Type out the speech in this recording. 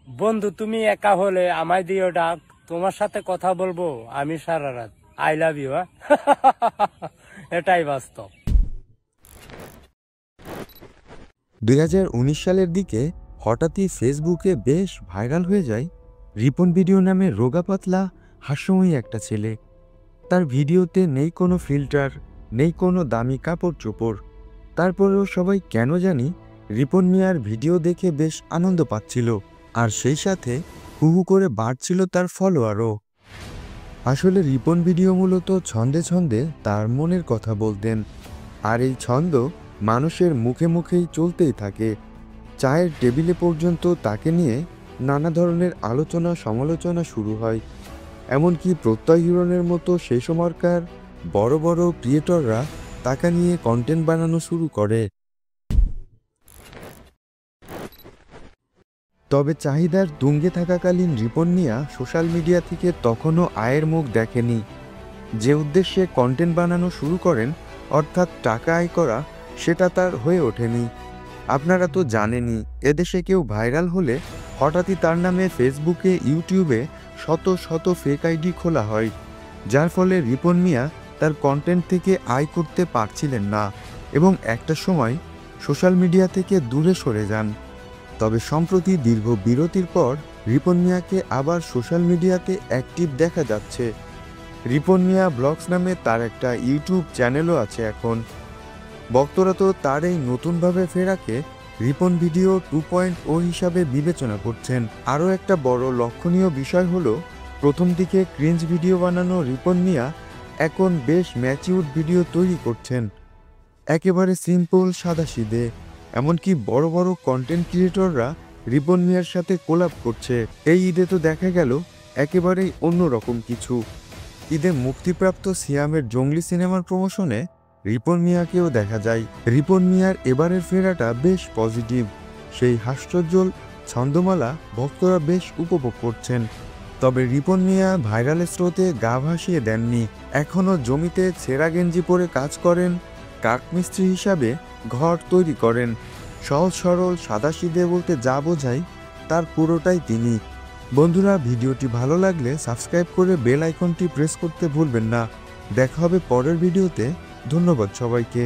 বন্ধু তুমি একা হলে আমায় দিও ডাক, তোমার সাথে কথা বলবো আমি সারা রাত। I love you. এটাই বাস্তব। 2019 সালের দিকে হঠাৎই ফেসবুকে বেশ ভাইরাল হয়ে যায় রিপন ভিডিও নামে রোগা পাতলা হাস্যময়ী একটা ছেলে। তার ভিডিওতে নেই কোনো ফিল্টার, নেই কোনো দামি কাপড় চোপড়। তারপরেও সবাই কেন জানি রিপন মিয়ার ভিডিও দেখে বেশ আনন্দ পাচ্ছিল, আর সেই সাথে হুহু করে বাড়ছিল তার ফলোয়ারও। আসলে রিপন ভিডিও মূলত ছন্দে ছন্দে তার মনের কথা বলতেন, আর এই ছন্দ মানুষের মুখে মুখেই চলতেই থাকে। চায়ের টেবিলে পর্যন্ত তাকে নিয়ে নানা ধরনের আলোচনা সমালোচনা শুরু হয়। এমনকি প্রত্যয় হিরণের মতো সেই সময়কার বড় বড় ক্রিয়েটররা তাকে নিয়ে কন্টেন্ট বানানো শুরু করে। তবে চাহিদার তুঙ্গে থাকাকালীন রিপন মিয়া সোশ্যাল মিডিয়া থেকে তখনও আয়ের মুখ দেখেনি। যে উদ্দেশ্যে কন্টেন্ট বানানো শুরু করেন, অর্থাৎ টাকা আয় করা, সেটা তার হয়ে ওঠেনি। আপনারা তো জানেনই, এদেশে কেউ ভাইরাল হলে হঠাৎই তার নামে ফেসবুকে, ইউটিউবে শত শত ফেক আইডি খোলা হয়, যার ফলে রিপন মিয়া তার কন্টেন্ট থেকে আয় করতে পারছিলেন না এবং একটা সময় সোশ্যাল মিডিয়া থেকে দূরে সরে যান। তবে সম্প্রতি দীর্ঘ বিরতির পর রিপন মিয়াকে আবার সোশ্যাল মিডিয়াতে অ্যাক্টিভ দেখা যাচ্ছে। রিপন মিয়া ব্লগস নামে তার একটা ইউটিউব চ্যানেলও আছে এখন। ভক্তরা তো তার এই নতুনভাবে ফেরাকে রিপন ভিডিও 2.0 হিসাবে বিবেচনা করছেন। আরও একটা বড় লক্ষণীয় বিষয় হলো, প্রথম দিকে ক্রিঞ্জ ভিডিও বানানো রিপন মিয়া এখন বেশ ম্যাচিউরড ভিডিও তৈরি করছেন, একেবারে সিম্পল সাদাসিধে। এমনকি বড় বড় কন্টেন্ট ক্রিয়েটররা রিপন মিয়ার সাথে কোলাব করছে। এই ঈদে তো দেখা গেল একেবারেই অন্যরকম কিছু। ঈদে মুক্তিপ্রাপ্ত সিয়ামের জঙ্গলি সিনেমার প্রমোশনে রিপন মিয়াকেও দেখা যায়। রিপন মিয়ার এবারের ফেরাটা বেশ পজিটিভ। সেই হাস্যোজ্জ্বল ছন্দমালা ভক্তরা বেশ উপভোগ করছেন। তবে রিপন মিয়া ভাইরালের স্রোতে গা ভাসিয়ে দেননি। এখনও জমিতে ছেঁড়া গেঞ্জি পরে কাজ করেন, কাঠমিস্ত্রি হিসাবে ঘর তৈরি করেন। সহজ সরল সাদাসিধে বলতে যা বোঝায় তার পুরোটাই তিনি। বন্ধুরা, ভিডিওটি ভালো লাগলে সাবস্ক্রাইব করে বেল আইকনটি প্রেস করতে ভুলবেন না। দেখা হবে পরের ভিডিওতে। ধন্যবাদ সবাইকে।